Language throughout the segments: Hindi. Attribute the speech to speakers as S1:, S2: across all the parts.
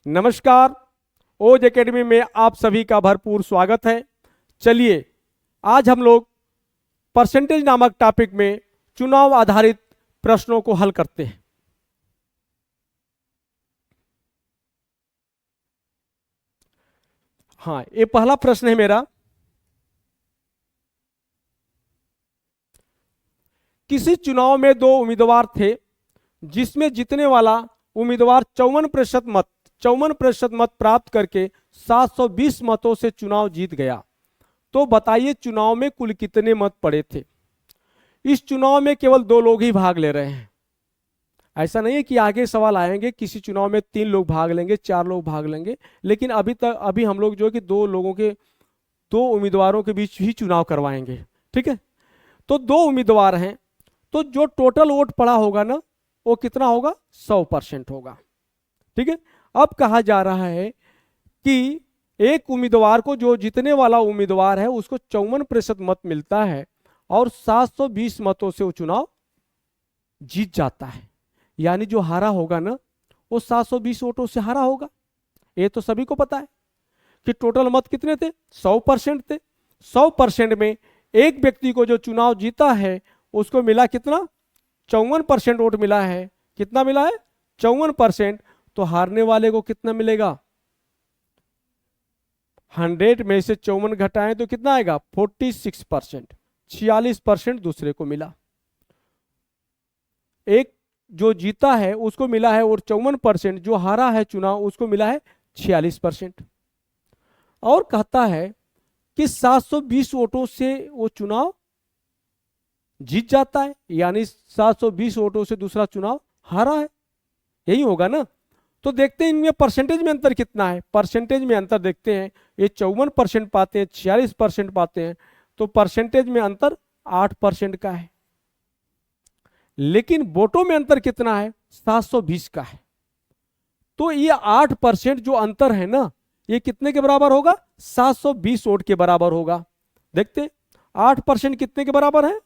S1: नमस्कार। ओज एकेडमी में आप सभी का भरपूर स्वागत है। चलिए आज हम लोग परसेंटेज नामक टॉपिक में चुनाव आधारित प्रश्नों को हल करते हैं। हाँ, ये पहला प्रश्न है मेरा। किसी चुनाव में दो उम्मीदवार थे जिसमें जीतने वाला उम्मीदवार 54% मत प्राप्त करके 720 मतों से चुनाव जीत गया। तो बताइए चुनाव में कुल कितने मत पड़े थे। इस चुनाव में केवल दो लोग ही भाग ले रहे हैं। ऐसा नहीं है कि आगे सवाल आएंगे किसी चुनाव में 3 लोग भाग लेंगे, 4 लोग भाग लेंगे, लेकिन अभी हम लोग जो है कि दो उम्मीदवारों के बीच ही चुनाव करवाएंगे। ठीक है, तो दो उम्मीदवार हैं, तो जो टोटल वोट पड़ा होगा ना वो कितना होगा, 100% होगा। ठीक है, अब कहा जा रहा है कि एक उम्मीदवार को, जो जीतने वाला उम्मीदवार है, उसको 54% मत मिलता है और 720 मतों से वो चुनाव जीत जाता है। यानी जो हारा होगा ना वो 720 वोटों से हारा होगा। ये तो सभी को पता है कि टोटल मत कितने थे, 100% थे। 100% में एक व्यक्ति को जो चुनाव जीता है उसको मिला कितना, 54% वोट मिला है। कितना मिला है, 54%। तो हारने वाले को कितना मिलेगा, 100 में से 54 घटाएं तो कितना आएगा, 46%। 46% दूसरे को मिला। एक जो जीता है उसको मिला है और 54%, जो हारा है चुनाव उसको मिला है 46%। और कहता है कि 720 वोटों से वो चुनाव जीत जाता है, यानी 720 वोटों से दूसरा चुनाव हारा है। यही होगा ना। तो देखते हैं इनमें परसेंटेज में अंतर कितना है। परसेंटेज में अंतर देखते हैं, ये 54% पाते हैं, 46% पाते हैं, तो परसेंटेज में अंतर 8% का है। लेकिन वोटों में अंतर कितना है, 720 का है। तो ये 8% जो अंतर है ना, ये कितने के बराबर होगा, 720 वोट के बराबर होगा। देखते हैं 8% कितने के बराबर है,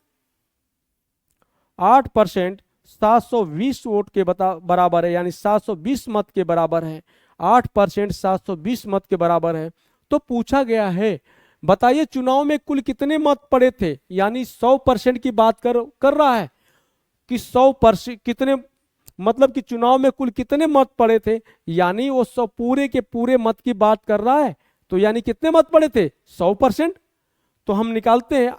S1: 8% 720 वोट के बराबर है, यानी 720 मत के बराबर है। 8% 720 मत के बराबर है। तो पूछा गया है बताइए चुनाव में कुल कितने मत पड़े थे, यानी 100% की बात कर रहा है कि 100% कितने, मतलब कि चुनाव में कुल कितने मत पड़े थे, यानी वो सब पूरे के पूरे मत की बात कर रहा है। तो यानी कितने मत पड़े थे, 100%। तो हम निकालते हैं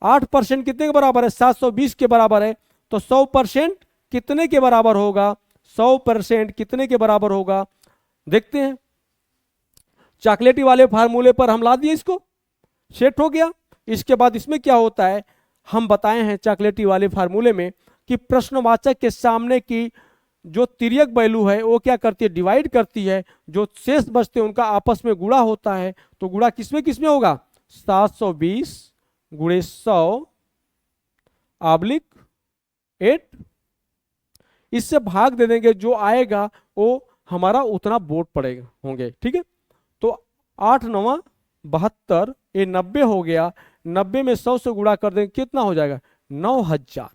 S1: 8% कितने के बराबर है, 720 के बराबर है। तो 100% कितने के बराबर होगा, 100% कितने के बराबर होगा, देखते हैं। चॉकलेटी वाले फार्मूले पर हम ला दिए, इसको सेट हो गया। इसके बाद इसमें क्या होता है, हम बताए हैं चॉकलेटी वाले फार्मूले में कि प्रश्नवाचक के सामने की जो तिर्यक वैल्यू है वो क्या करती है, डिवाइड करती है। जो शेष बचते हैं उनका आपस में गुणा होता है। तो गुणा किसमें किसमें होगा, 720 गुणे 100 आब्लिक 8। इससे भाग दे देंगे, जो आएगा वो हमारा उतना वोट पड़ेगा होंगे। ठीक है, तो 8 9 72, ये 90 हो गया। 90 में 100 से गुणा कर देंगे, कितना हो जाएगा, 9000।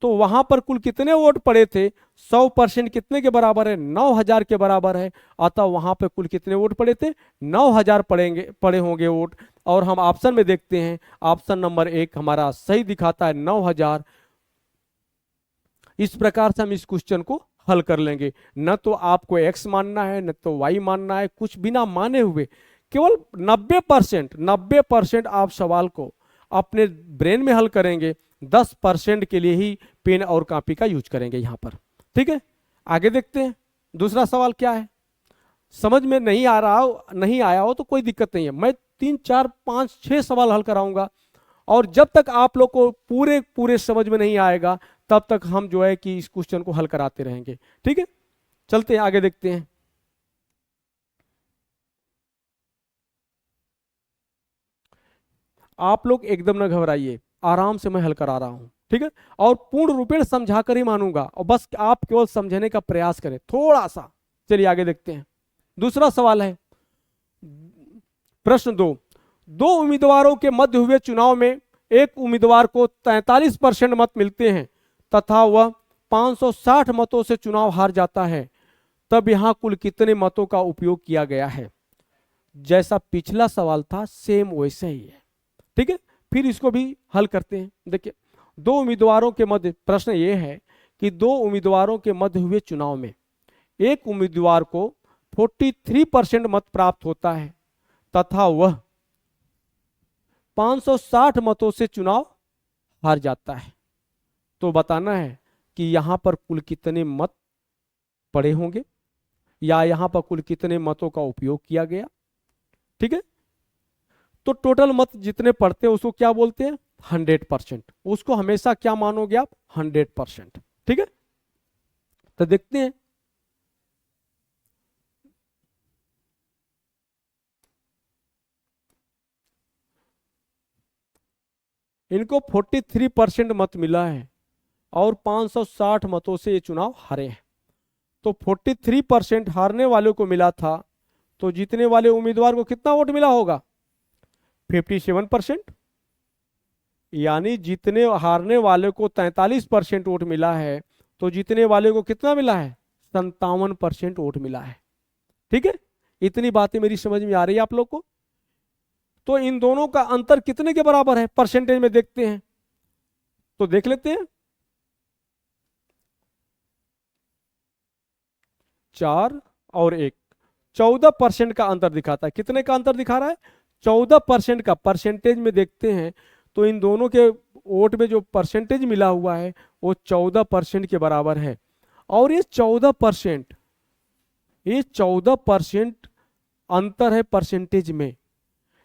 S1: तो वहां पर कुल कितने वोट पड़े थे, 100% कितने के बराबर है, 9000 के बराबर है। अतः वहां पर कुल कितने वोट पड़े थे, 9000 पड़े होंगे वोट। और हम ऑप्शन में देखते हैं, ऑप्शन नंबर 1 हमारा सही दिखाता है, 9000। इस प्रकार से हम इस क्वेश्चन को हल कर लेंगे। न तो आपको x मानना है, न तो y मानना है, कुछ बिना माने हुए केवल 90% आप सवाल को अपने ब्रेन में हल करेंगे। 10% के लिए ही पेन और कॉपी का यूज करेंगे यहां पर। ठीक है, आगे देखते हैं दूसरा सवाल क्या है। समझ में नहीं आया हो तो कोई दिक्कत नहीं है, मैं 3 4 5 6 सवाल हल कराऊंगा। और जब तक आप लोग को पूरे पूरे समझ में नहीं आएगा तब तक हम जो है कि इस क्वेश्चन को हल कराते रहेंगे। ठीक है, चलते हैं आगे देखते हैं। आप लोग एकदम ना घबराइए, आराम से मैं हल करा रहा हूं। ठीक है, और पूर्ण रूपेण समझा कर ही मानूंगा, और बस आप केवल समझने का प्रयास करें थोड़ा सा। चलिए आगे देखते हैं। दूसरा सवाल है, प्रश्न 2। दो उम्मीदवारों के मध्य हुए चुनाव में एक उम्मीदवार को 43% मत मिलते हैं तथा वह 560 मतों से चुनाव हार जाता है। तब यहां कुल कितने मतों का उपयोग किया गया है। जैसा पिछला सवाल था सेम वैसे ही है। ठीक है, फिर इसको भी हल करते हैं। देखिए, दो उम्मीदवारों के मध्य, प्रश्न ये है कि दो उम्मीदवारों के मध्य हुए चुनाव में एक उम्मीदवार को 43% मत प्राप्त होता है तथा वह 560 मतों से चुनाव हार जाता है। तो बताना है कि यहां पर कुल कितने मत पड़े होंगे या यहां पर कुल कितने मतों का उपयोग किया गया। ठीक है, तो टोटल मत जितने पड़ते हैं उसको क्या बोलते हैं, 100%। उसको हमेशा क्या मानोगे आप, 100%। ठीक है, तो देखते हैं। इनको 43% मत मिला है और 560 मतों से ये चुनाव हारे हैं। तो 43% हारने वालों को मिला था, तो जीतने वाले उम्मीदवार को कितना वोट मिला होगा, 57%। यानी जीतने हारने वाले को 43% वोट मिला है, तो जीतने वाले को कितना मिला है, 57% वोट मिला है। ठीक है, इतनी बातें मेरी समझ में आ रही है आप लोग को। तो इन दोनों का अंतर कितने के बराबर है, परसेंटेज में देखते हैं। तो देख लेते हैं, 4 और 1, 14% का अंतर दिखाता है। कितने का अंतर दिखा रहा है, 14% का। परसेंटेज में देखते हैं तो इन दोनों के वोट में जो परसेंटेज मिला हुआ है वो 14% के बराबर है। और ये 14% अंतर है परसेंटेज में,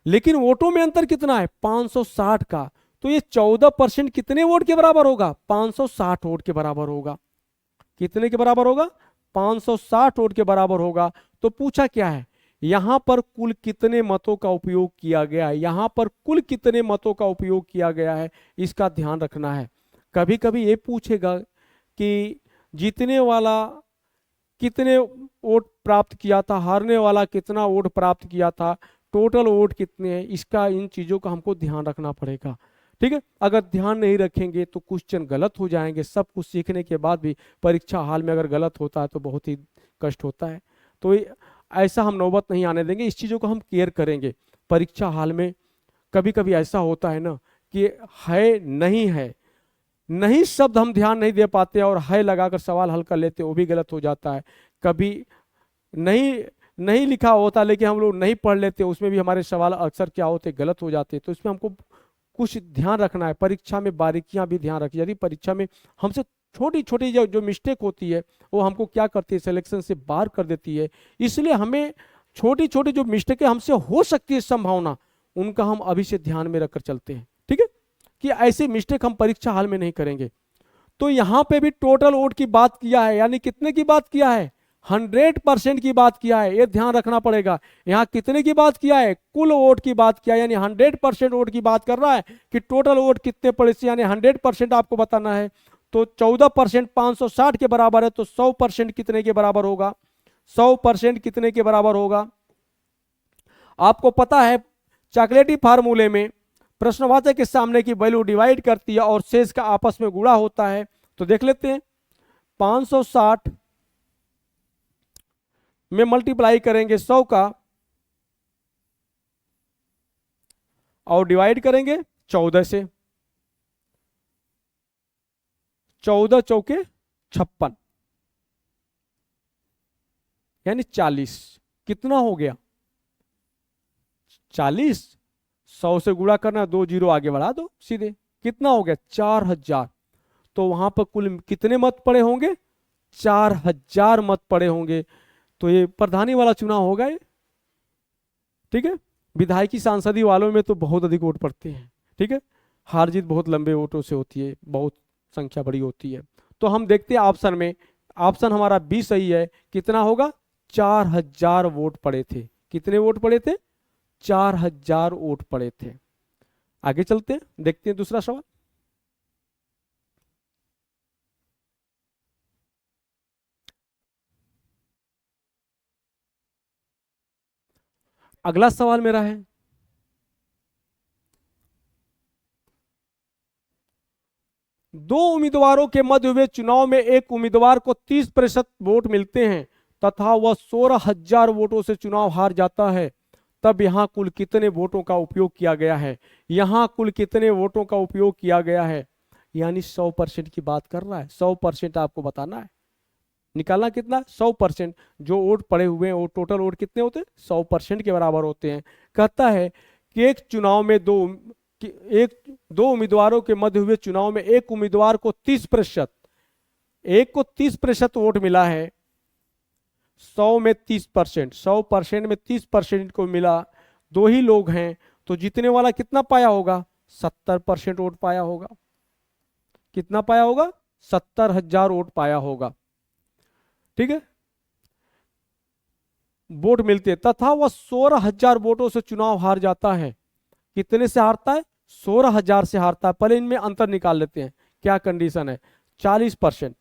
S1: लेकिन वोटों में अंतर कितना है, 560 का। तो ये 14% कितने वोट के बराबर होगा, 560 वोट के बराबर होगा। कितने के बराबर होगा, 560 वोट के बराबर होगा। तो पूछा क्या है, यहां पर कुल कितने मतों का उपयोग किया गया है, यहां पर कुल कितने मतों का उपयोग किया गया है, इसका ध्यान रखना है। कभी कभी ये पूछेगा कि जीतने वाला कितने वोट प्राप्त किया था, हारने वाला कितना वोट प्राप्त किया था, टोटल वोट कितने हैं, इसका, इन चीजों का हमको ध्यान रखना पड़ेगा। ठीक है, अगर ध्यान नहीं रखेंगे तो क्वेश्चन गलत हो जाएंगे। सब कुछ सीखने के बाद भी परीक्षा हाल में अगर गलत होता है तो बहुत ही कष्ट होता है। तो ऐसा हम नौबत नहीं आने देंगे, इस चीज़ों को हम केयर करेंगे। परीक्षा हाल में कभी कभी ऐसा होता है ना कि है नहीं है, नहीं शब्द हम ध्यान नहीं दे पाते और है लगाकर सवाल हल कर लेते, वो भी गलत हो जाता है। कभी नहीं नहीं लिखा होता लेकिन हम लोग नहीं पढ़ लेते, उसमें भी हमारे सवाल अक्सर क्या होते, गलत हो जाते। तो इसमें हमको कुछ ध्यान रखना है, परीक्षा में बारीकियां भी ध्यान रखिए। यदि परीक्षा में हमसे छोटी छोटी जो मिस्टेक होती है वो हमको क्या करती है, सिलेक्शन से बाहर कर देती है। इसलिए हमें छोटी छोटी जो मिस्टेकें हमसे हो सकती है संभावना, उनका हम अभी से ध्यान में रखकर चलते हैं। ठीक है, कि ऐसी मिस्टेक हम परीक्षा हाल में नहीं करेंगे। तो यहां पे भी टोटल वोट की बात किया है, यानी कितने की बात किया है, 100% की बात किया है। ये ध्यान रखना पड़ेगा। यहाँ कितने की बात किया है, कुल वोट की बात किया है, यानी 100% वोट की बात कर रहा है कि टोटल वोट कितने पड़े, यानी 100% आपको बताना है। तो 14% 560 के बराबर है, तो 100% कितने के बराबर होगा, 100% कितने के बराबर होगा। आपको पता है चॉकलेटी फार्मूले में प्रश्नवाचक के सामने की वैल्यू डिवाइड करती है और शेष का आपस में गुणा होता है। तो देख लेते हैं, 560 में मल्टीप्लाई करेंगे 100 का और डिवाइड करेंगे 14 से, 14 चौके 56 यानी 40। कितना हो गया, 40। 100 से गुणा करना, 2 जीरो आगे बढ़ा दो सीधे, कितना हो गया, 4000। तो वहां पर कुल कितने मत पड़े होंगे, 4000 मत पड़े होंगे। तो ये प्रधानी वाला चुनाव होगा ये। ठीक है, विधायकी सांसदी वालों में तो बहुत अधिक वोट पड़ते हैं। ठीक है, हार जीत बहुत लंबे वोटों से होती है, बहुत संख्या बड़ी होती है। तो हम देखते हैं ऑप्शन में, ऑप्शन हमारा बी सही है। कितना होगा, 4000 वोट पड़े थे। कितने वोट पड़े थे, 4000 वोट पड़े थे। आगे चलते हैं, देखते हैं दूसरा सवाल। अगला सवाल मेरा है, दो उम्मीदवारों के मध्य हुए चुनाव में एक उम्मीदवार को 30% वोट मिलते हैं तथा वह 16,000 वोटों से चुनाव हार जाता है, तब यहाँ कुल कितने वोटों का उपयोग किया गया है। यहाँ कुल कितने वोटों का उपयोग किया गया है, यानी 100% की बात कर रहा है। 100% आपको बताना है, निकालना कितना, 100%। जो वोट पड़े हुए हैं वो टोटल वोट कितने होते हैं, 100% के बराबर होते हैं। कहता है कि एक चुनाव में दो उम्मीदवारों के मध्य हुए चुनाव में एक उम्मीदवार को 30%, एक को 30% वोट मिला है। 100 में 30%, 100% में 30% को मिला, दो ही लोग हैं, तो जीतने वाला कितना पाया होगा, 70% वोट पाया होगा। कितना पाया होगा, 70,000 वोट पाया होगा। ठीक है, वोट मिलते तथा वह 16,000 वोटों से चुनाव हार जाता है। कितने से हारता है, 16,000 से हारता है। पहले इनमें अंतर निकाल लेते हैं, क्या कंडीशन है, 40%।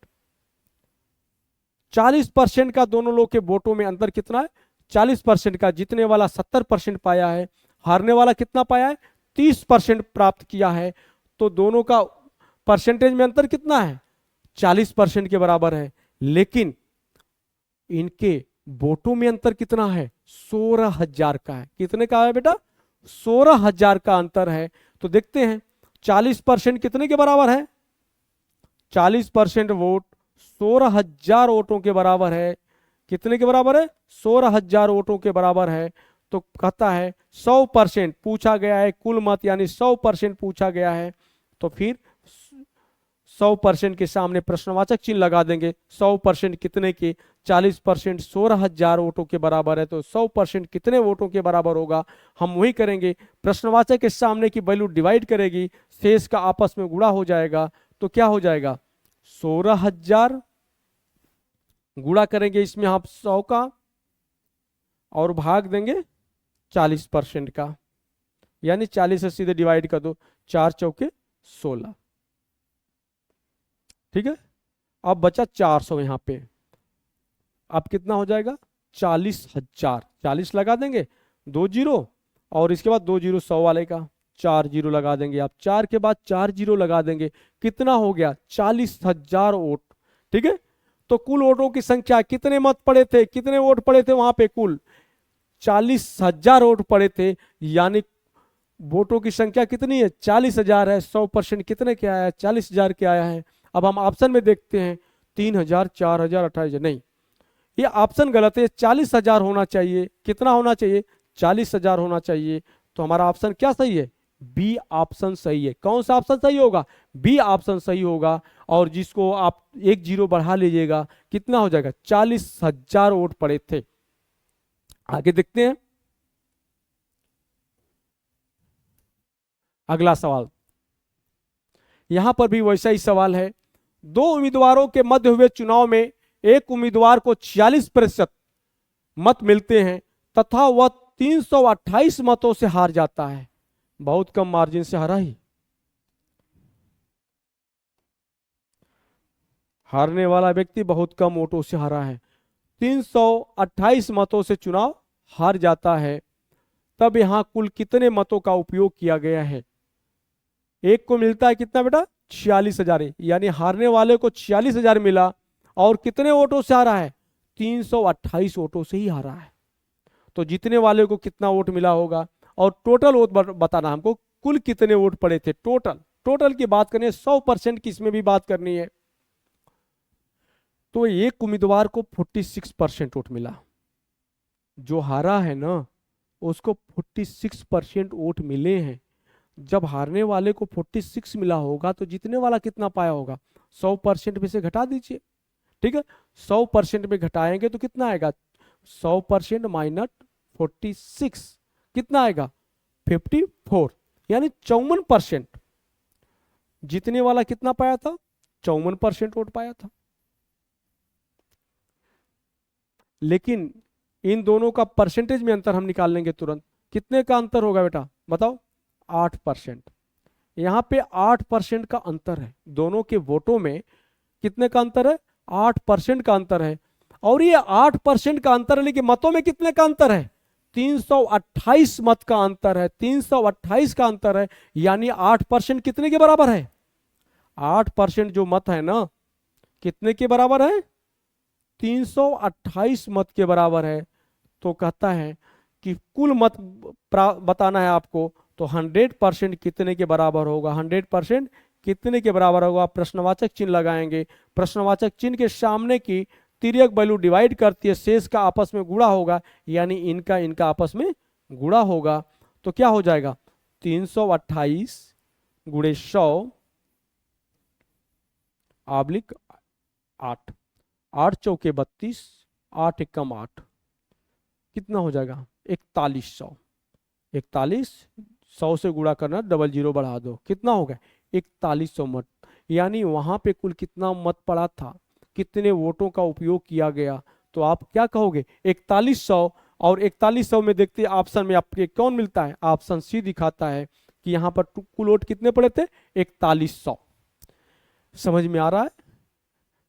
S1: 40% का दोनों लोग के वोटों में अंतर कितना है, 40% का। जीतने वाला 70% पाया है, हारने वाला कितना पाया है, 30% प्राप्त किया है। तो दोनों का परसेंटेज में अंतर कितना है, 40% के बराबर है। लेकिन इनके वोटों में अंतर कितना है, 16,000 का है। कितने का है बेटा, 16,000 का अंतर है। तो देखते हैं 40% कितने के बराबर है, 40% वोट 16,000 वोटों के बराबर है। कितने के बराबर है, 16,000 वोटों के बराबर है। तो कहता है 100% पूछा गया है, कुल मत यानी 100% पूछा गया है। तो फिर 100% के सामने प्रश्नवाचक चिन्ह लगा देंगे। 100% कितने के, 40% 16,000 वोटों के बराबर है। तो 100% कितने वोटों के बराबर होगा, हम वही करेंगे। प्रश्नवाचक के सामने की वैल्यू डिवाइड करेगी, शेष का आपस में गुणा हो जाएगा। तो क्या हो जाएगा, 16,000 गुणा करेंगे इसमें आप 100 का और भाग देंगे 40% का, यानी 40 से सीधे डिवाइड कर दो, 4 चौके 16। ठीक है, अब बचा 400 यहां पे। अब कितना हो जाएगा, 40,000। 40 लगा देंगे, 2 जीरो, और इसके बाद 2 जीरो 100 वाले का 4 जीरो लगा देंगे आप, 4 के बाद 4 जीरो लगा देंगे। कितना हो गया, 40,000 वोट। ठीक है, तो कुल वोटों की संख्या, कितने मत पड़े थे, कितने वोट पड़े थे वहां पे, कुल 40,000 वोट पड़े थे। यानी वोटों की संख्या कितनी है, 40,000 है। 100% कितने के आया है, 40,000 के आया है। अब हम ऑप्शन में देखते हैं, 3,000, 4,000, 28,000, नहीं, ये ऑप्शन गलत है। 40,000 होना चाहिए। कितना होना चाहिए, 40,000 होना चाहिए। तो हमारा ऑप्शन क्या सही है, बी ऑप्शन सही है। कौन सा ऑप्शन सही होगा, बी ऑप्शन सही होगा। और जिसको आप 1 जीरो बढ़ा लीजिएगा, कितना हो जाएगा, 40,000 वोट पड़े थे। आगे देखते हैं अगला सवाल। यहां पर भी वैसा ही सवाल है। दो उम्मीदवारों के मध्य हुए चुनाव में एक उम्मीदवार को 46% मत मिलते हैं तथा वह 328 मतों से हार जाता है। बहुत कम मार्जिन से हारा ही, हारने वाला व्यक्ति बहुत कम वोटों से हारा है। 328 मतों से चुनाव हार जाता है, तब यहां कुल कितने मतों का उपयोग किया गया है। एक को मिलता है कितना बेटा, 46,000, यानी हारने वाले को 46,000 मिला, और कितने वोटों से हारा है, 328 वोटों से ही हारा है। तो जीतने वाले को कितना वोट मिला होगा, और टोटल वोट बताना हमको, कुल कितने वोट पड़े थे, टोटल की बात करनी है, 100% की इसमें भी बात करनी है। तो एक उम्मीदवार को 46% वोट मिला, जो हारा है ना उसको 46% वोट मिले हैं। जब हारने वाले को 46 मिला होगा तो जीतने वाला कितना पाया होगा, 100% में से घटा दीजिए। ठीक है, 100% में घटाएंगे तो कितना आएगा, 100% माइनस 46 कितना आएगा, 54, यानी 54%। जीतने वाला कितना पाया था, 54% वोट पाया था। लेकिन इन दोनों का परसेंटेज में अंतर हम निकाल लेंगे तुरंत। कितने का अंतर होगा बेटा, बताओ, 8%। यहां पे 8% का अंतर है, दोनों के वोटों में कितने का अंतर है, 8% का अंतर है। और ये 8% का अंतर है, लेकिन मतों में कितने का अंतर है, 328 मत का अंतर है, 328 का अंतर है। यानी 8% कितने के बराबर है, 8% जो मत है ना कितने के बराबर है, 328 मत के बराबर है। तो कहता है कि कुल मत बताना है आपको, तो 100% कितने के बराबर होगा, 100% कितने के बराबर होगा। प्रश्नवाचक चिन्ह लगाएंगे, प्रश्नवाचक चिन्ह के सामने की तिर्यक वैल्यू डिवाइड करती है, शेष का आपस में गुणा होगा, यानी इनका इनका आपस में गुणा होगा। तो क्या हो जाएगा, 328 गुणे 100 आब्लिक 8, 8 चौके 32, 8 एकम 8, कितना हो जाएगा 4100। 41, 100 से गुणा करना, डबल जीरो बढ़ा दो, कितना हो गया 4100 मत। यानी वहां पे कुल कितना मत पड़ा था, कितने वोटों का उपयोग किया गया। तो आप क्या कहोगे 4100, और 4100 में देखते हैं ऑप्शन में आपके कौन मिलता है, ऑप्शन सी दिखाता है कि यहाँ पर कुल वोट कितने पड़े थे 4100। समझ में आ रहा है?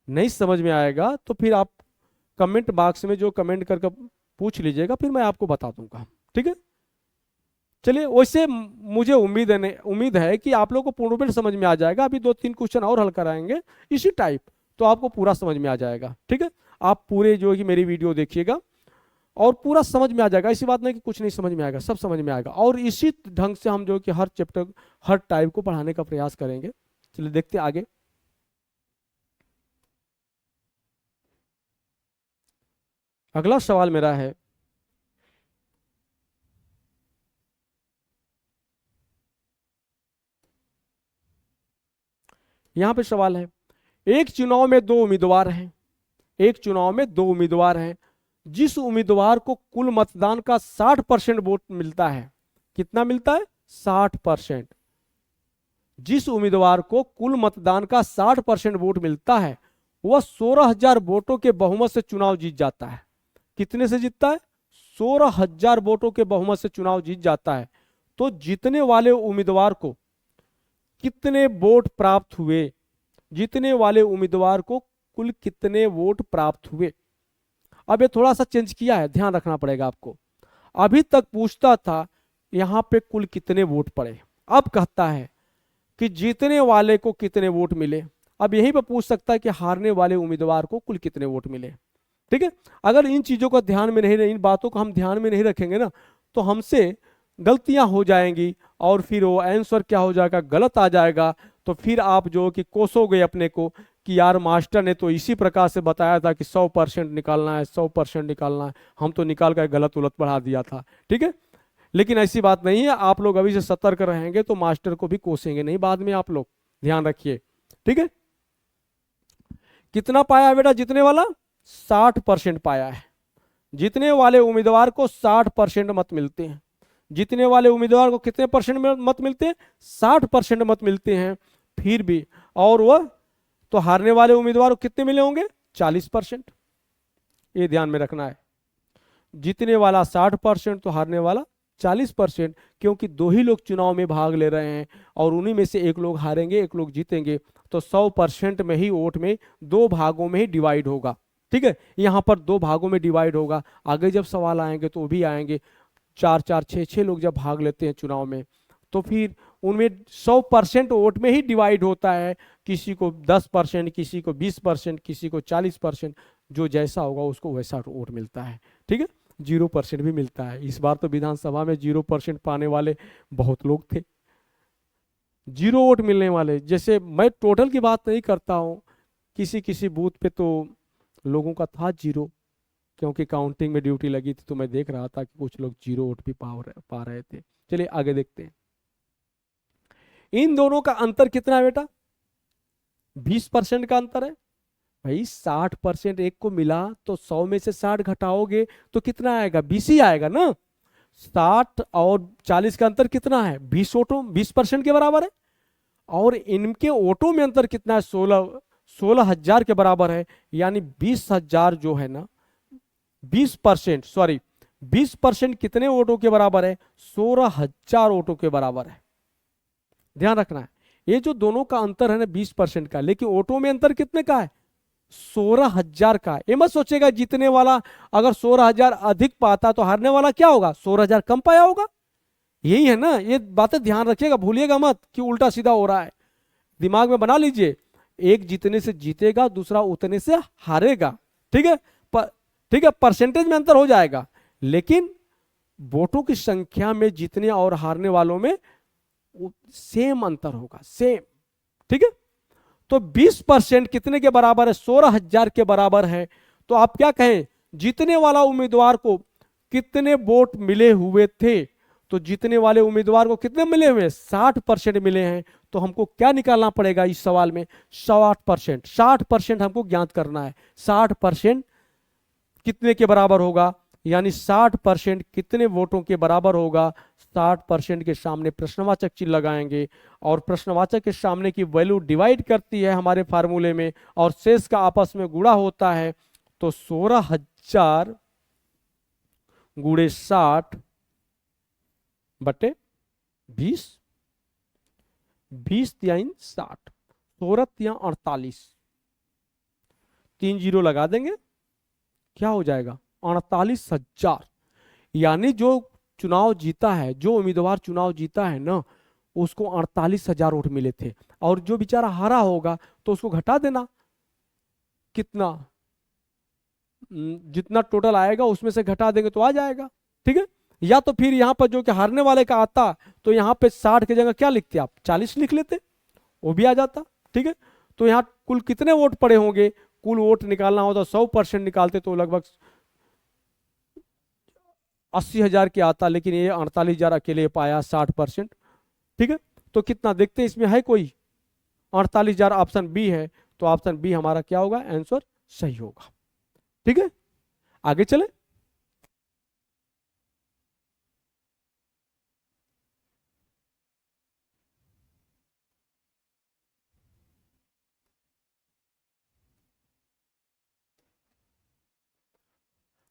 S1: नहीं समझ में आएगा तो फिर आप कमेंट बॉक्स में जो कमेंट करके पूछ लीजिएगा, फिर मैं आपको बता दूंगा, ठीक है। चलिए, वैसे मुझे उम्मीद है कि आप लोगों को पूर्ण रूप से समझ में आ जाएगा। अभी 2-3 क्वेश्चन और हल कराएंगे इसी टाइप, तो आपको पूरा समझ में आ जाएगा, ठीक है। आप पूरे जो है कि मेरी वीडियो देखिएगा और पूरा समझ में आ जाएगा। ऐसी बात नहीं कि कुछ नहीं समझ में आएगा, सब समझ में आएगा। और इसी ढंग से हम जो कि हर चैप्टर हर टाइप को पढ़ाने का प्रयास करेंगे। चलिए देखते हैं आगे। अगला सवाल मेरा है, यहां पे सवाल है, एक चुनाव में 2 उम्मीदवार हैं, एक चुनाव में 2 उम्मीदवार हैं, जिस उम्मीदवार को कुल मतदान का 60% वोट मिलता है, कितना मिलता है 60%। जिस उम्मीदवार को कुल मतदान का 60% वोट मिलता है, वह 16,000 वोटों के बहुमत से चुनाव जीत जाता है। कितने से जीतता है, 16,000 वोटों के बहुमत से चुनाव जीत जाता है। तो जीतने वाले उम्मीदवार को कितने वोट प्राप्त हुए, जीतने वाले उम्मीदवार को कुल कितने वोट प्राप्त हुए। अब ये थोड़ा सा चेंज किया है, ध्यान रखना पड़ेगा आपको। अभी तक पूछता था यहां पे कुल कितने वोट पड़े, अब कहता है कि जीतने वाले को कितने वोट मिले। अब यहीं पे पूछ सकता है कि हारने वाले उम्मीदवार को कुल कितने वोट मिले, ठीक है। अगर इन चीजों को ध्यान में नहीं, इन बातों को हम ध्यान में नहीं रखेंगे ना, तो हमसे गलतियां हो जाएंगी और फिर वो आंसर क्या हो जाएगा, गलत आ जाएगा। तो फिर आप जो कि कोसोगे अपने को कि यार मास्टर ने तो इसी प्रकार से बताया था कि 100% निकालना है, 100% निकालना है, हम तो निकाल कर गलत उलट बढ़ा दिया था, ठीक है। लेकिन ऐसी बात नहीं है, आप लोग अभी से सतर्क रहेंगे तो मास्टर को भी कोसेंगे नहीं बाद में, आप लोग ध्यान रखिए, ठीक है। कितना पाया बेटा जीतने वाला, 60% पाया है। जीतने वाले उम्मीदवार को 60% मत मिलते हैं। जीतने वाले उम्मीदवार को कितने परसेंट मत मिलते हैं, 60% मत मिलते हैं फिर भी। और वह तो हारने वाले उम्मीदवार को कितने मिले होंगे, 40%। ये ध्यान में रखना है, जीतने वाला 60% तो हारने वाला 40%, क्योंकि 2 ही लोग चुनाव में भाग ले रहे हैं और उन्हीं में से एक लोग हारेंगे एक लोग जीतेंगे। तो 100% में ही वोट में 2 भागों में ही डिवाइड होगा, ठीक है। यहां पर 2 भागों में डिवाइड होगा। आगे जब सवाल आएंगे तो वो भी आएंगे, 4-4, 6-6 लोग जब भाग लेते हैं चुनाव में, तो फिर उनमें 100% वोट में ही डिवाइड होता है। किसी को 10%, किसी को 20%, किसी को 40%, जो जैसा होगा उसको वैसा वोट मिलता है, ठीक है। 0% भी मिलता है। इस बार तो विधानसभा में 0% पाने वाले बहुत लोग थे, 0 वोट मिलने वाले। जैसे मैं टोटल की बात नहीं करता हूँ, किसी किसी बूथ पे तो लोगों का था 0, क्योंकि काउंटिंग में ड्यूटी लगी थी तो मैं देख रहा था कि कुछ लोग 0 वोट भी पा रहे थे। चलिए आगे देखते हैं, इन दोनों का अंतर कितना है बेटा, 20% का अंतर है भाई। 60% एक को मिला तो 100 में से 60 घटाओगे तो कितना आएगा, 20 ही आएगा ना। 60 और 40 का अंतर कितना है, 20 वोटों, 20% के बराबर है। और इनके वोटों में अंतर कितना है, 16,000 के बराबर है। यानी 20,000 जो है ना, 20% कितने वोटों के बराबर है, 16,000 वोटों के बराबर है। ध्यान रखना है, ये जो दोनों का अंतर है ना 20% का, लेकिन वोटों में अंतर कितने का है, 16,000 का। ये मत सोचेगा जीतने वाला अगर 16,000 अधिक पाता तो हारने वाला क्या होगा, 16,000 कम पाया होगा। यही है ना, ये बातें ध्यान रखिएगा, भूलिएगा मत कि उल्टा सीधा हो रहा है। दिमाग में बना लीजिए, एक जीतने से जीतेगा, दूसरा उतने से हारेगा, ठीक है, ठीक है, परसेंटेज में अंतर हो जाएगा, लेकिन वोटों की संख्या में जीतने और हारने वालों में सेम अंतर होगा, सेम। ठीक है, तो 20% कितने के बराबर है? 16,000 के बराबर है। तो आप क्या कहें, जीतने वाला उम्मीदवार को कितने वोट मिले हुए थे? तो जीतने वाले उम्मीदवार को कितने मिले हुए? 60% मिले हैं। तो हमको क्या निकालना पड़ेगा इस सवाल में? 60%। 60% हमको ज्ञात करना है। 60% कितने के बराबर होगा? यानी 60% कितने वोटों के बराबर होगा? 60% के सामने प्रश्नवाचक चिन्ह लगाएंगे और प्रश्नवाचक के सामने की वैल्यू डिवाइड करती है हमारे फार्मूले में और शेष का आपस में गुणा होता है। तो 16,000 गुणे 60 बटे 20, 20 तिहाई 60, 16 तिहाई 48, 3 जीरो लगा देंगे, क्या हो जाएगा? 48,000। यानी जो चुनाव जीता है, जो उम्मीदवार चुनाव जीता है ना, उसको 48,000 वोट मिले थे। और जो बेचारा हारा होगा तो उसको घटा देना, कितना जितना टोटल आएगा उसमें से घटा देंगे तो आ जाएगा। ठीक है, या तो फिर यहां पर जो कि हारने वाले का आता तो यहां पे 60 की जगह क्या लिखते आप? 40 लिख लेते, वो भी आ जाता। ठीक है, तो यहां कुल कितने वोट पड़े होंगे? कुल वोट निकालना होता 100% निकालते तो लगभग 80,000 के आता, लेकिन ये 48,000 अकेले पाया 60%। ठीक है, तो कितना देखते हैं इसमें है कोई? 48,000 ऑप्शन बी है, तो ऑप्शन बी हमारा क्या होगा? आंसर सही होगा। ठीक है, आगे चले।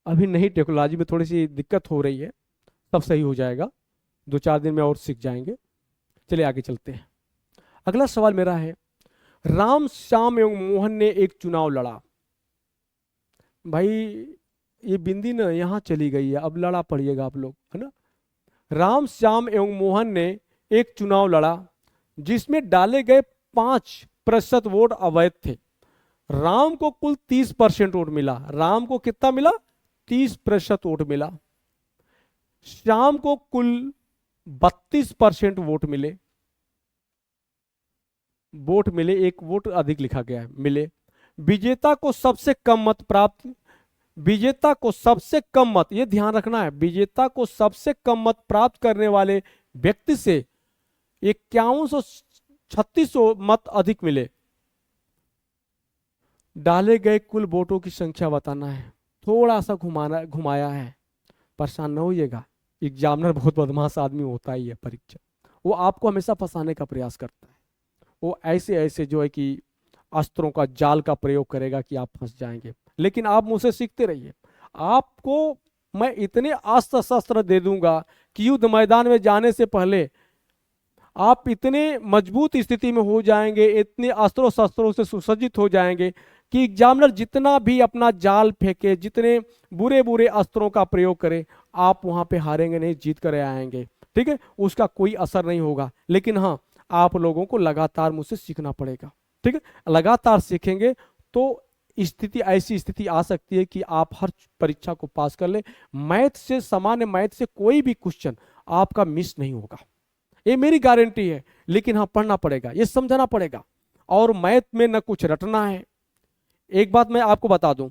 S1: अभी नहीं, टेक्नोलॉजी में थोड़ी सी दिक्कत हो रही है, सब सही हो जाएगा, 2-4 दिन में और सीख जाएंगे। चलिए आगे चलते हैं। अगला सवाल मेरा है, राम श्याम एवं मोहन ने एक चुनाव लड़ा। भाई ये बिंदी ना यहाँ चली गई है, अब लड़ा पढ़िएगा आप लोग, है ना। राम श्याम एवं मोहन ने एक चुनाव लड़ा जिसमें डाले गए 5% वोट अवैध थे। राम को कुल 30% वोट मिला। राम को कितना मिला? 30% वोट मिला। श्याम को कुल 32% वोट मिले। वोट मिले, एक वोट अधिक लिखा गया है, मिले। विजेता को सबसे कम मत प्राप्त, विजेता को सबसे कम मत, ये ध्यान रखना है, विजेता को सबसे कम मत प्राप्त करने वाले व्यक्ति से 5136 मत अधिक मिले। डाले गए कुल वोटों की संख्या बताना है। थोड़ा सा घुमाया है, परेशान न होइएगा, एग्जामिनर बहुत बदमाश आदमी होता ही है परीक्षा, वो आपको हमेशा फंसाने का प्रयास करता है। वो ऐसे ऐसे जो है कि अस्त्रों का जाल का प्रयोग करेगा कि आप फंस जाएंगे, लेकिन आप मुझसे सीखते रहिए। आपको मैं इतने अस्त्र शस्त्र दे दूंगा कि युद्ध मैदान में जाने से पहले आप इतने मजबूत स्थिति में हो जाएंगे, इतने अस्त्रों शस्त्रों से सुसज्जित हो जाएंगे कि एग्जामिनर जितना भी अपना जाल फेंके, जितने बुरे बुरे अस्त्रों का प्रयोग करे, आप वहां पे हारेंगे नहीं, जीत कर आएंगे। ठीक है, उसका कोई असर नहीं होगा। लेकिन हाँ, आप लोगों को लगातार मुझसे सीखना पड़ेगा। ठीक है, लगातार सीखेंगे तो स्थिति, ऐसी स्थिति आ सकती है कि आप हर परीक्षा को पास कर ले। मैथ से, सामान्य मैथ से कोई भी क्वेश्चन आपका मिस नहीं होगा, ये मेरी गारंटी है। लेकिन हाँ, पढ़ना पड़ेगा, ये समझना पड़ेगा, और मैथ में न कुछ रटना है। एक बात मैं आपको बता दूं,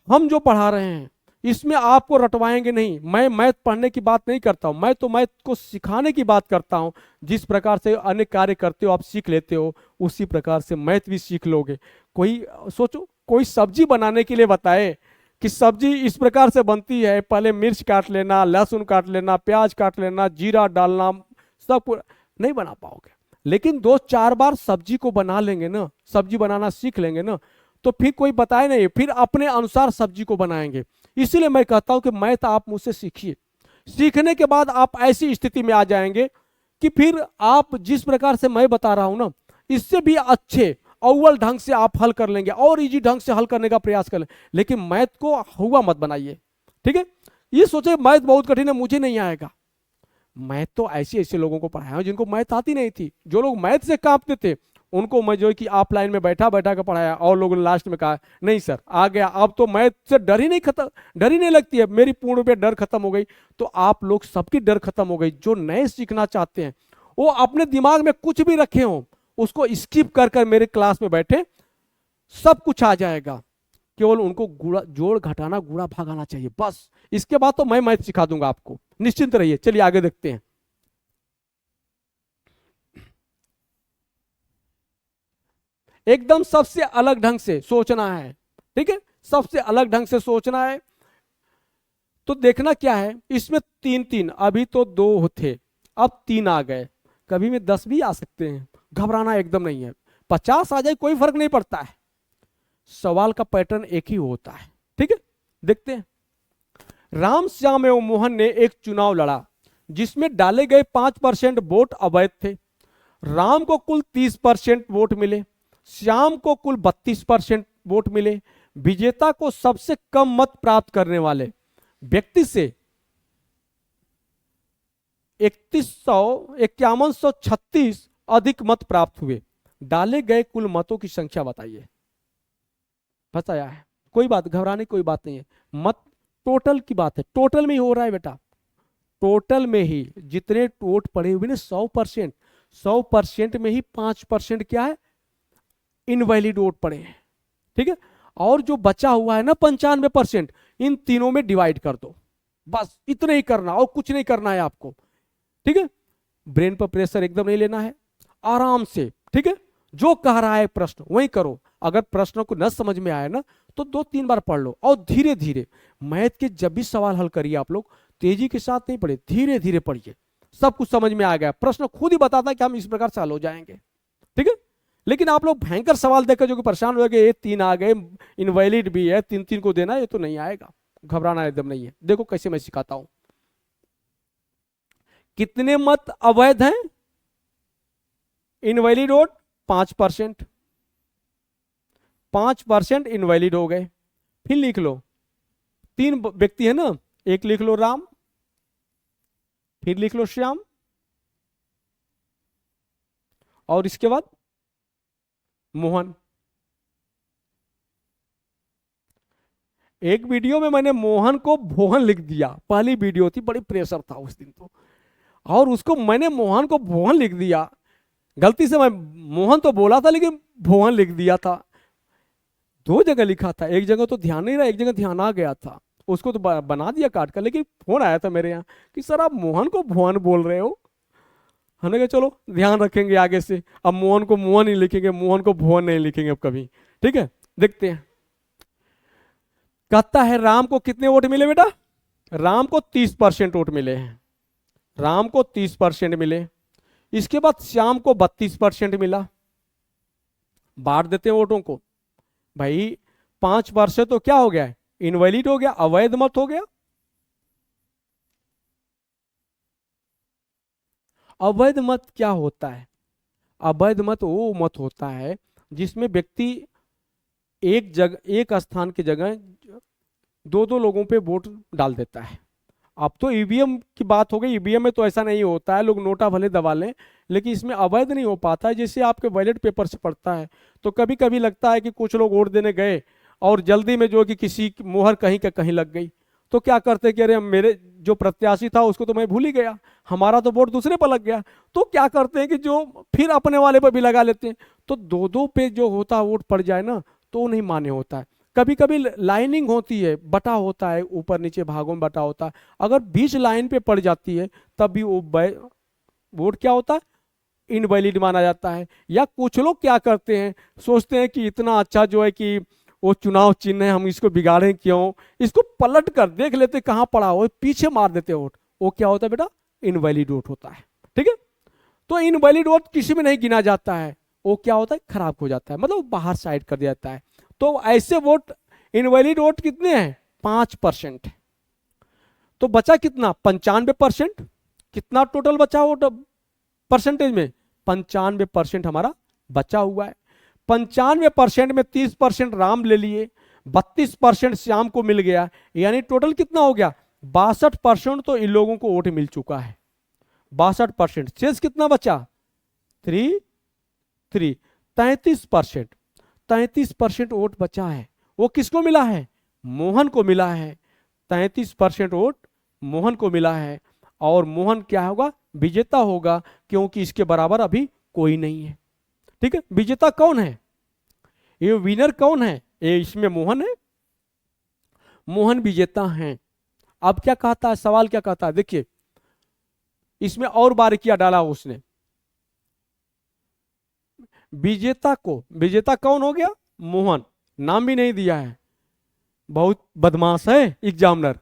S1: हम जो पढ़ा रहे हैं इसमें आपको रटवाएंगे नहीं। मैं मैथ पढ़ने की बात नहीं करता हूं, मैं तो मैथ को सिखाने की बात करता हूं। जिस प्रकार से अन्य कार्य करते हो, आप सीख लेते हो, उसी प्रकार से मैथ भी सीख लोगे। कोई सोचो, कोई सब्जी बनाने के लिए बताए कि सब्जी इस प्रकार से बनती है, पहले मिर्च काट लेना, लहसुन काट लेना, प्याज काट लेना, जीरा डालना, सब नहीं बना पाओगे। लेकिन 2-4 बार सब्जी को बना लेंगे ना, सब्जी बनाना सीख लेंगे ना, तो फिर कोई बताए नहीं, फिर अपने अनुसार सब्जी को बनाएंगे। इसीलिए मैं कहता हूं कि मैथ आप मुझसे सीखिए। सीखने के बाद आप ऐसी स्थिति में आ जाएंगे कि फिर आप जिस प्रकार से मैं बता रहा हूं ना, इससे भी अच्छे अव्वल ढंग से आप हल कर लेंगे और इजी ढंग से हल करने का प्रयास कर लेंगे। लेकिन मैथ को हुआ मत बनाइए। ठीक है, ये सोचे मैथ बहुत कठिन है, मुझे नहीं आएगा। मैथ तो ऐसे ऐसे लोगों को पढ़ाया जिनको मैथ आती नहीं थी। जो लोग मैथ से कांपते थे उनको मैं जो है कि ऑफलाइन में बैठा बैठा कर पढ़ाया और लोगों ने लास्ट में कहा नहीं सर आ गया, अब तो मैथ से डर ही नहीं लगती है, मेरी पूर्ण रूप से डर खत्म हो गई। तो आप लोग सबकी डर खत्म हो गई। जो नए सीखना चाहते हैं वो अपने दिमाग में कुछ भी रखे हो उसको स्किप कर कर मेरे क्लास में बैठे, सब कुछ आ जाएगा। केवल उनको गुणा जोड़ घटाना गुणा भागाना चाहिए बस। इसके बाद तो मैं मैथ सिखा दूंगा आपको, निश्चिंत रहिए। चलिए आगे देखते हैं। एकदम सबसे अलग ढंग से सोचना है, ठीक है, सबसे अलग ढंग से सोचना है। तो देखना क्या है इसमें, तीन तीन, अभी तो दो थे अब तीन आ गए, कभी में 10 भी आ सकते हैं, घबराना एकदम नहीं है। 50 आ जाए कोई फर्क नहीं पड़ता है, सवाल का पैटर्न एक ही होता है, ठीक है। देखते हैं। राम श्याम एवं मोहन ने एक चुनाव लड़ा जिसमें डाले गए 5% वोट अवैध थे। राम को कुल 30% वोट मिले, श्याम को कुल 32% वोट मिले। विजेता को सबसे कम मत प्राप्त करने वाले व्यक्ति से 5136 अधिक मत प्राप्त हुए। डाले गए कुल मतों की संख्या बताइए। बताया है, कोई बात घबराने कोई बात नहीं है, मत टोटल की बात है, टोटल में ही हो रहा है बेटा, टोटल में ही जितने वोट पड़े हुए ना 100%, 100% में ही 5% क्या है इनवैलिड वोट पड़े हैं, ठीक है। और जो बचा हुआ है ना 95%, इन तीनों में डिवाइड कर दो, बस इतना ही करना और कुछ नहीं करना है आपको, ठीक है। ब्रेन पर प्रेशर एकदम नहीं लेना है, आराम से, ठीक है। जो कह रहा है प्रश्न वही करो। अगर प्रश्न को न समझ में आया ना तो 2-3 बार पढ़ लो और धीरे धीरे मैथ के जब भी सवाल हल करिए आप लोग तेजी के साथ नहीं पढ़िए, धीरे धीरे पढ़िए। सब कुछ समझ में आ गया, प्रश्न खुद ही बताता है कि हम इस प्रकार से हल हो जाएंगे, ठीक है। लेकिन आप लोग भयंकर सवाल देखकर जो कि परेशान हो गए, ये 3 आ गए, इनवैलिड भी है, 3-3 को देना, ये तो नहीं आएगा, घबराना एकदम नहीं है। देखो कैसे मैं सिखाता हूं। कितने मत अवैध हैं? इनवैलिड वोट 5%, 5% इनवैलिड हो गए। फिर लिख लो, 3 व्यक्ति है ना, एक लिख लो राम, फिर लिख लो श्याम, और इसके बाद मोहन। एक वीडियो में मैंने मोहन को भोहन लिख दिया, पहली वीडियो थी, बड़ी प्रेशर था उस दिन तो, और उसको मैंने मोहन को भोहन लिख दिया। गलती से मैं मोहन तो बोला था लेकिन भोहन लिख दिया था। 2 जगह लिखा था, एक जगह तो ध्यान नहीं रहा, एक जगह ध्यान आ गया था, उसको तो बना दिया काट कर। लेकिन फोन आया था मेरे यहाँ कि सर आप मोहन को भुवन बोल रहे हो। हमने कहा चलो ध्यान रखेंगे आगे से, अब मोहन को मोहन ही लिखेंगे, मोहन को भुवन नहीं लिखेंगे अब कभी, ठीक है। देखते हैं। कहता है राम को कितने वोट मिले बेटा? राम को 30% वोट मिले हैं, राम को 30% मिले। इसके बाद श्याम को 32% मिला। बांट देते हैं वोटों को भाई, 5% तो क्या हो गया, इनवैलिड हो गया, अवैध मत हो गया। अवैध मत क्या होता है? अवैध मत वो मत होता है जिसमें व्यक्ति एक स्थान की जगह 2-2 लोगों पे वोट डाल देता है। अब तो ईवीएम की बात हो गई, ईवीएम में तो ऐसा नहीं होता है, लोग नोटा भले दबा लें, लेकिन इसमें अवैध नहीं हो पाता है। जैसे आपके बैलेट पेपर से पड़ता है तो कभी कभी लगता है कि कुछ लोग वोट देने गए और जल्दी में जो कि किसी की मोहर कहीं का कहीं लग गई, तो क्या करते कि अरे मेरे जो प्रत्याशी था उसको तो मैं भूल ही गया, हमारा तो वोट दूसरे पर लग गया। तो क्या करते हैं कि जो फिर अपने वाले पर भी लगा लेते हैं, तो 2-2 पे जो होता है वोट पड़ जाए ना तो वो नहीं मान्य होता है। कभी कभी लाइनिंग होती है, बटा होता है, ऊपर नीचे भागों में बटा होता है, अगर बीच लाइन पे पड़ जाती है तब भी वो वोट क्या होता है, इनवैलिड माना जाता है। या कुछ लोग क्या करते हैं, सोचते हैं कि इतना अच्छा जो है कि वो चुनाव चिन्ह है, हम इसको बिगाड़ें क्यों, इसको पलट कर देख लेते कहाँ पड़ा हो, पीछे मार देते वोट, वो क्या होता है बेटा, इनवैलिड वोट होता है, ठीक है। तो इनवैलिड वोट किसी में नहीं गिना जाता है, वो क्या होता है, खराब हो जाता है, मतलब बाहर साइड कर दिया जाता है। तो ऐसे वोट इनवैलिड वोट कितने हैं, 5%। तो बचा कितना, 95%। कितना टोटल बचा वोट परसेंटेज में, 95% हमारा बचा हुआ है। 95% में 30% राम ले लिए, 32% श्याम को मिल गया, यानी टोटल कितना हो गया, 62% तो इन लोगों को वोट मिल चुका है। 62%, शेष कितना बचा, 3। 33%, 33% वोट बचा है, वो किसको मिला है? मोहन को मिला है। 33% वोट मोहन को मिला है, और मोहन क्या होगा? विजेता होगा, क्योंकि इसके बराबर अभी कोई नहीं है। ठीक है, विजेता कौन है? ये विनर कौन है? ये इसमें मोहन है, मोहन विजेता हैं। अब क्या कहता है, सवाल क्या कहता है, देखिए इसमें और बारीकियां डाला उसने। विजेता कौन हो गया? मोहन, नाम भी नहीं दिया है, बहुत बदमाश है एग्जामिनर।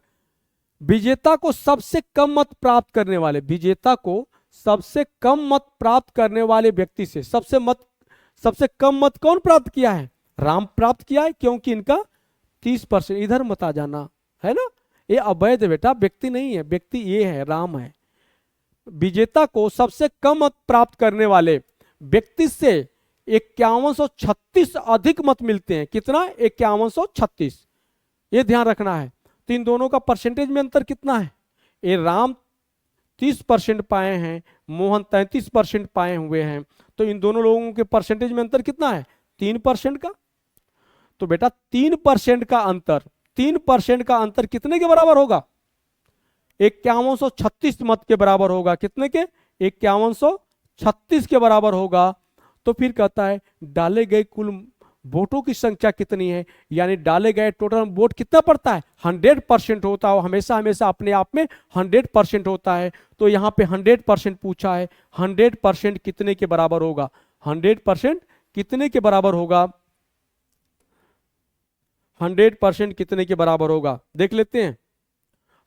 S1: विजेता को सबसे कम मत प्राप्त करने वाले, विजेता को सबसे कम मत प्राप्त करने वाले व्यक्ति से सबसे कम मत कौन प्राप्त किया है? राम प्राप्त किया है, क्योंकि इनका 30%। इधर मत आ जाना, है ना, ये अवैध बेटा, व्यक्ति नहीं है, व्यक्ति ये है, राम है। विजेता को सबसे कम मत प्राप्त करने वाले व्यक्ति से 5136 अधिक मत मिलते हैं। कितना? 5136, ये ध्यान रखना है। तो इन दोनों का परसेंटेज में अंतर कितना है? ये राम 30% पाए हैं, मोहन 33% पाए हुए हैं, तो इन दोनों लोगों के परसेंटेज में अंतर कितना है? 3% का। तो बेटा 3% का अंतर, 3% का अंतर कितने के बराबर होगा? 5136 मत के बराबर होगा। कितने के? 5136 के बराबर होगा। तो फिर कहता है डाले गए कुल वोटों की संख्या कितनी है, यानी डाले गए टोटल वोट कितना पड़ता है? 100% होता है, हमेशा हमेशा अपने आप में 100% होता है। तो यहां पे 100% पूछा है, 100% कितने के बराबर होगा? 100% कितने के बराबर होगा? 100% कितने के बराबर होगा, देख लेते हैं।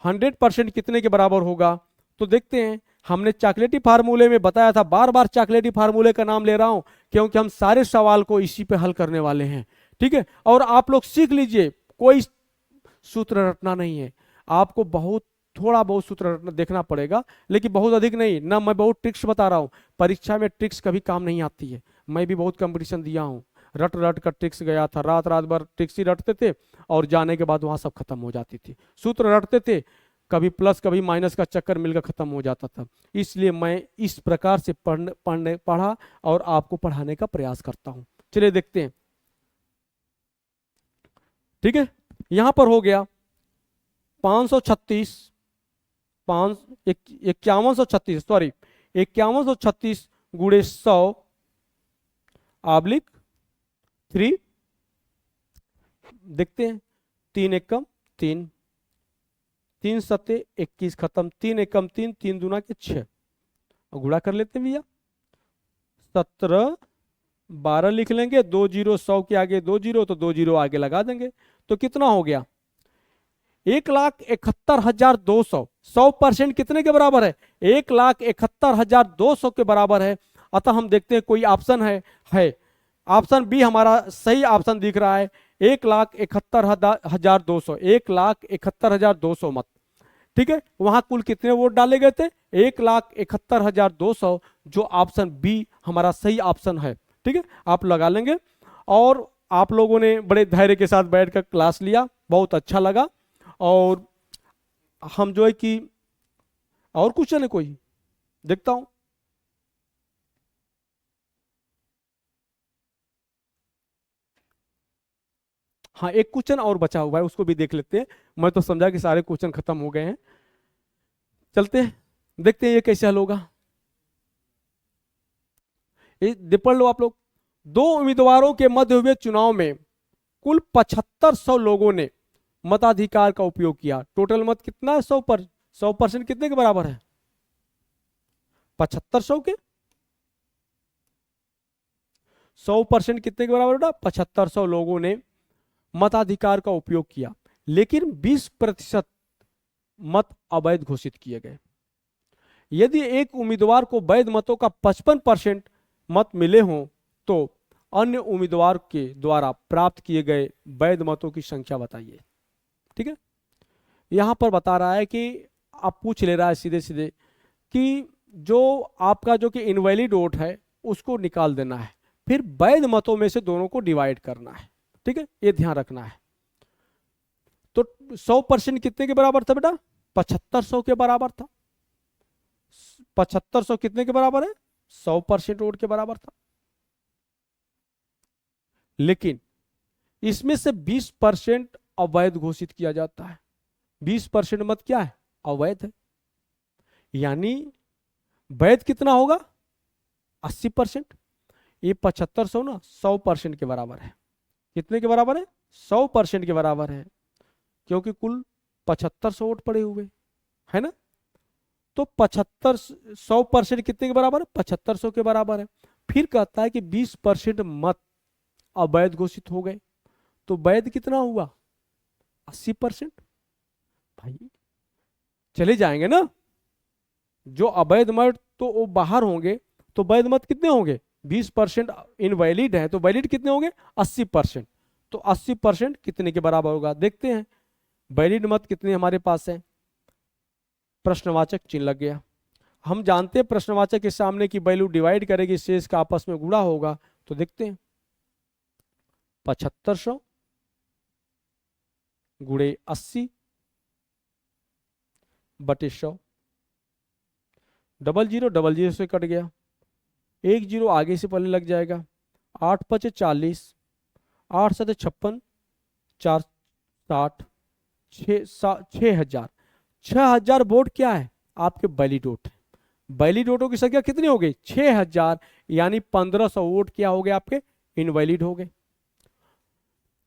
S1: 100% कितने के बराबर होगा, तो देखते हैं। हमने चॉकलेटी फार्मूले में बताया था, बार बार चॉकलेटी फार्मूले का नाम ले रहा हूं क्योंकि हम सारे सवाल को इसी पे हल करने वाले हैं। ठीक है, और आप लोग सीख लीजिए, कोई सूत्र रटना नहीं है, आपको थोड़ा बहुत सूत्र रटना देखना पड़ेगा, लेकिन बहुत अधिक नहीं ना। मैं बहुत ट्रिक्स बता रहा हूं, परीक्षा में ट्रिक्स कभी काम नहीं आती है। मैं भी बहुत कंपटीशन दिया हूं, रट रट कर ट्रिक्स गया था, रात रात भर ट्रिक्स ही रटते थे, और जाने के बाद वहां सब खत्म हो जाती थी। सूत्र रटते थे, कभी प्लस कभी माइनस का चक्कर मिलकर खत्म हो जाता था। इसलिए मैं इस प्रकार से पढ़ा और आपको पढ़ाने का प्रयास करता हूं। चलिए देखते हैं। ठीक है, यहां पर हो गया 536, 5136, सॉरी 5136 गुणे 100 आब्लिक 3। देखते हैं, 3 एकम 3, 3 सत्ते 21, खत्म। 3 एकम 3, 3 दूना के 6, और गुणा कर लेते हैं भैया। 17 12 लिख लेंगे, 2 जीरो 100 के आगे 2 जीरो, तो 2 जीरो आगे लगा देंगे। तो कितना हो गया? 1,71,200। 100% कितने के बराबर है? 1,71,200 के बराबर है। अतः हम देखते हैं कोई ऑप्शन है। ऑप्शन बी हमारा सही ऑप्शन दिख रहा है, 1,71,200, 1,71,200 मत। ठीक है, वहां कुल कितने वोट डाले गए थे? 1,71,200, जो ऑप्शन बी हमारा सही ऑप्शन है। ठीक है, आप लगा लेंगे। और आप लोगों ने बड़े धैर्य के साथ बैठकर क्लास लिया, बहुत अच्छा लगा। और हम जो है कि और क्वेश्चन है कोई, देखता हूं। हाँ, एक क्वेश्चन और बचा हुआ है, उसको भी देख लेते हैं। मैं तो समझा कि सारे क्वेश्चन खत्म हो गए हैं। चलते हैं, देखते हैं ये कैसे हल होगा। ये पढ़ लो आप लोग। 2 उम्मीदवारों के मध्य हुए चुनाव में कुल 7500 लोगों ने मताधिकार का उपयोग किया। टोटल मत कितना है? 100% कितने के बराबर है? 7500 के 100% कितने के बराबर बेटा? 7500 लोगों ने मताधिकार का उपयोग किया, लेकिन 20% मत अवैध घोषित किए गए। यदि एक उम्मीदवार को वैध मतों का 55% मत मिले हों, तो अन्य उम्मीदवार के द्वारा प्राप्त किए गए वैध मतों की संख्या बताइए। ठीक है, यहां पर बता रहा है कि आप पूछ ले रहा है सीधे सीधे कि जो आपका जो कि इनवैलिड वोट है उसको निकाल देना है, फिर वैध मतों में से दोनों को डिवाइड करना है। ठीक है, ये ध्यान रखना है। तो 100% कितने के बराबर था बेटा? 7500 के बराबर था। 7500 कितने के बराबर है? 100% वोट के बराबर था। लेकिन इसमें से 20% अवैध घोषित किया जाता है। 20% मत क्या है? अवैध है। यानी वैध कितना होगा? 80%। ये 7500 ना 100% के बराबर है। कितने के बराबर है? 100% के बराबर है, क्योंकि कुल 7500 वोट पड़े हुए है ना। तो 100% कितने के बराबर है? 7500 के बराबर है। फिर कहता है कि 20% मत अवैध घोषित हो गए, तो वैध कितना हुआ? 80%। भाई चले जाएंगे ना, जो अवैध मत तो वो बाहर होंगे, तो वैध मत कितने होंगे? 20% इनवैलिड है, तो वैलिड कितने होंगे? 80%। तो 80% कितने के बराबर होगा? देखते हैं वैलिड मत कितने हमारे पास है। प्रश्नवाचक चिन्ह लग गया। हम जानते हैं प्रश्नवाचक के सामने की वैल्यू डिवाइड करेगी, शेष का आपस में गुणा होगा। तो देखते हैं 7500 गुणे 80 बटे 100। डबल जीरो से कट गया, एक जीरो आगे से पहले लग जाएगा। 8 पचे 40, 8 सते 56, 4 60, 6,000 वोट क्या है? आपके वैलिड वोट है। वैलिड वोटों की संख्या कितनी हो गई? 6,000। यानी 1500 वोट क्या हो गए? आपके इनवैलिड हो गए।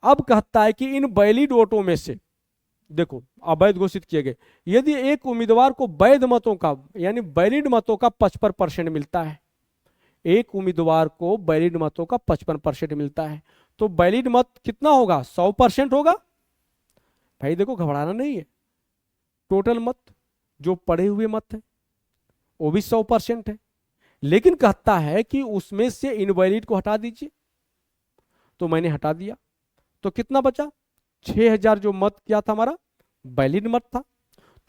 S1: अब कहता है कि इन वैलिड वोटों में से देखो अवैध घोषित किए गए, यदि एक उम्मीदवार को वैध मतों का यानी वैलिड मतों का 55% मिलता है, एक उम्मीदवार को वैलिड मतों का 55% मिलता है, तो वैलिड मत कितना होगा? 100% होगा। भाई देखो घबराना नहीं है, टोटल मत जो पड़े हुए मत है वो भी 100% है, लेकिन कहता है कि उसमें से इनवैलिड को हटा दीजिए। तो मैंने हटा दिया, तो कितना बचा? 6,000 जो मत क्या था हमारा? वैलिड मत था।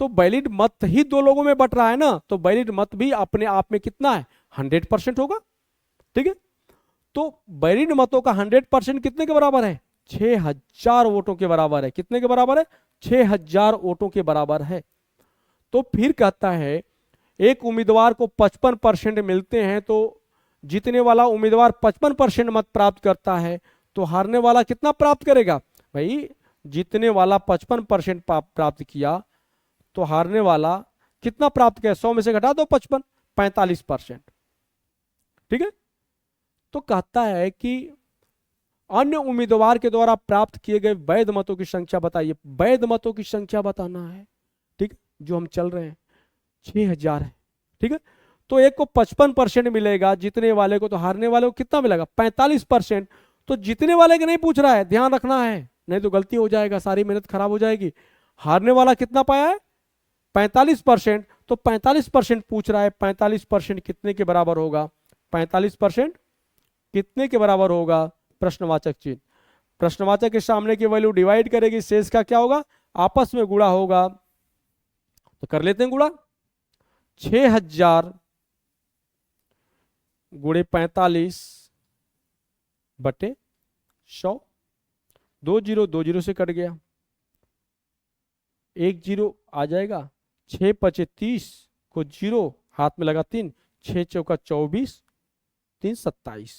S1: तो वैलिड मत ही दो लोगों में बट रहा है ना, तो वैलिड मत भी अपने आप में कितना है? 100% होगा। ठीक है, तो वैलिड मतों का 100% कितने के बराबर है? 6,000 वोटों के बराबर है। कितने के बराबर है? 6,000 वोटों के बराबर है। तो फिर कहता है एक उम्मीदवार को 55% मिलते हैं, तो जीतने वाला उम्मीदवार 55% मत प्राप्त करता है, तो हारने वाला कितना प्राप्त करेगा? भाई जीतने वाला 55% प्राप्त किया, तो हारने वाला कितना प्राप्त किया? 100 में से घटा दो 55, 45%। ठीक है, तो कहता है कि अन्य उम्मीदवार के द्वारा प्राप्त किए गए वैध मतों की संख्या बताइए। वैध मतों की संख्या बताना है। ठीक है, जो हम चल रहे हैं 6,000 है। ठीक है, तो एक को 55% मिलेगा जीतने वाले को, तो हारने वाले को कितना मिलेगा? 45%। तो जीतने वाले के नहीं पूछ रहा है, ध्यान रखना है, नहीं तो गलती हो जाएगा, सारी मेहनत खराब हो जाएगी। हारने वाला कितना पाया है? 45%। तो 45% पूछ रहा है, 45% कितने के बराबर होगा? 45% कितने के बराबर होगा? प्रश्नवाचक चिन्ह। प्रश्नवाचक के सामने की वैल्यू डिवाइड करेगी, शेष का क्या होगा? आपस में गुणा होगा। तो कर लेते हैं गुणा। 6,000 गुणे 45 बटे 100। 2 जीरो से कट गया, एक जीरो आ जाएगा। 6 पचे 30 को जीरो हाथ में लगा 3, 6 चौका 24, 3 27।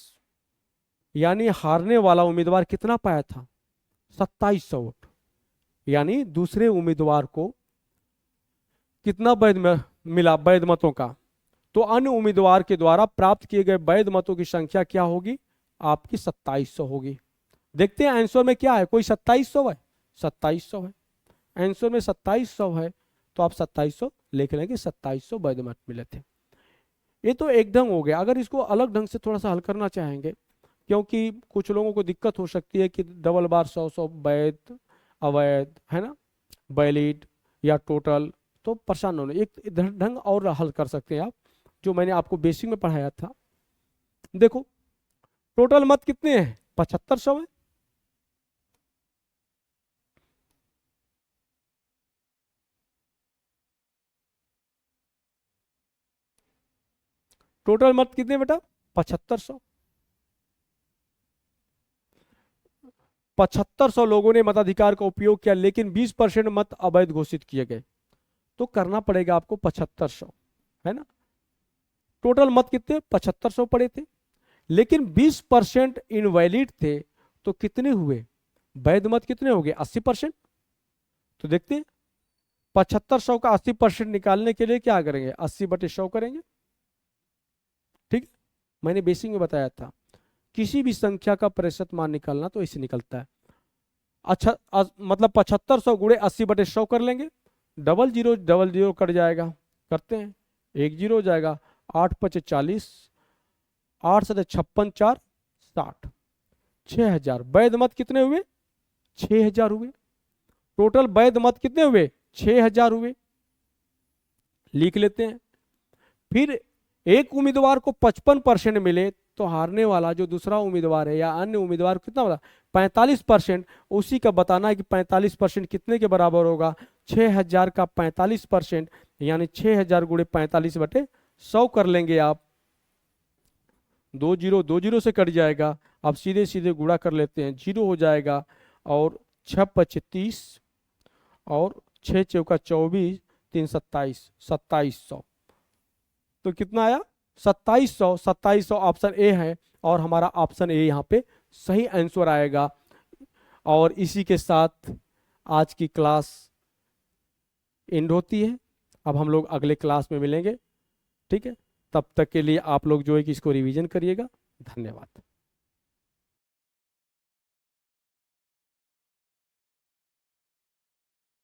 S1: यानी हारने वाला उम्मीदवार कितना पाया था? 2700 वोट। यानी दूसरे उम्मीदवार को कितना वैध मिला वैध मतों का? तो अन्य उम्मीदवार के द्वारा प्राप्त किए गए वैध मतों की संख्या क्या होगी? आपकी 2700 होगी। देखते हैं आंसर में क्या है। कोई 2700 है? 2700 है आंसर में। 2700 है, तो आप 2700 लिख लेंगे। 2700 वैध मत मिले थे। ये तो एक ढंग हो गया। अगर इसको अलग ढंग से थोड़ा सा हल करना चाहेंगे, क्योंकि कुछ लोगों को दिक्कत हो सकती है कि डबल बार 100 वैध अवैध है ना, वैलिड या टोटल, तो परेशान होने। एक ढंग और हल कर सकते हैं आप, जो मैंने आपको बेसिक में पढ़ाया था। देखो टोटल मत कितने हैं? 7500 है। टोटल मत कितने बेटा? 7500। 7500 लोगों ने मताधिकार का उपयोग किया, लेकिन 20% मत अवैध घोषित किए गए। तो करना पड़ेगा आपको 7500, है ना। टोटल मत कितने? 7500 पड़े थे, लेकिन 20% इनवैलिड थे, तो कितने हुए, वैध मत कितने हो गए 80%। तो देखते हैं 7500 का 80% निकालने के लिए क्या करेंगे, 80/100 करेंगे। ठीक, मैंने बेसिक में बताया था किसी भी संख्या का प्रतिशत मान निकालना तो इसे निकलता है। अच्छा मतलब 7500 गुणे 80/100 कर लेंगे, डबल जीरो कट जाएगा, करते हैं, 1 जीरो हो जाएगा, 8×5 = 40, 8×7 = 56, 4 60, 6000। वैध मत कितने हुए, 6000 हुए। टोटल वैध मत कितने हुए, 6000 हुए। लिख लेते हैं। फिर एक उम्मीदवार को 55% मिले तो हारने वाला जो दूसरा उम्मीदवार है या अन्य उम्मीदवार को कितना मिला, 45%। उसी का बताना है कि 45% कितने के बराबर होगा, 6000 का 45%, यानी 6000 गुणे 45/100 कर लेंगे आप। 2 जीरो से कट जाएगा, अब सीधे सीधे गुणा कर लेते हैं, 0 हो जाएगा, और 6×5 = 30, और 6×4 = 24, 3 × 27, 2700। तो कितना आया, 2700। 2700 ऑप्शन ए है, और हमारा ऑप्शन ए यहाँ पे सही आंसर आएगा। और इसी के साथ आज की क्लास एंड होती है। अब हम लोग अगले क्लास में मिलेंगे, ठीक है। तब तक के लिए आप लोग जो है कि इसको रिवीजन करिएगा। धन्यवाद।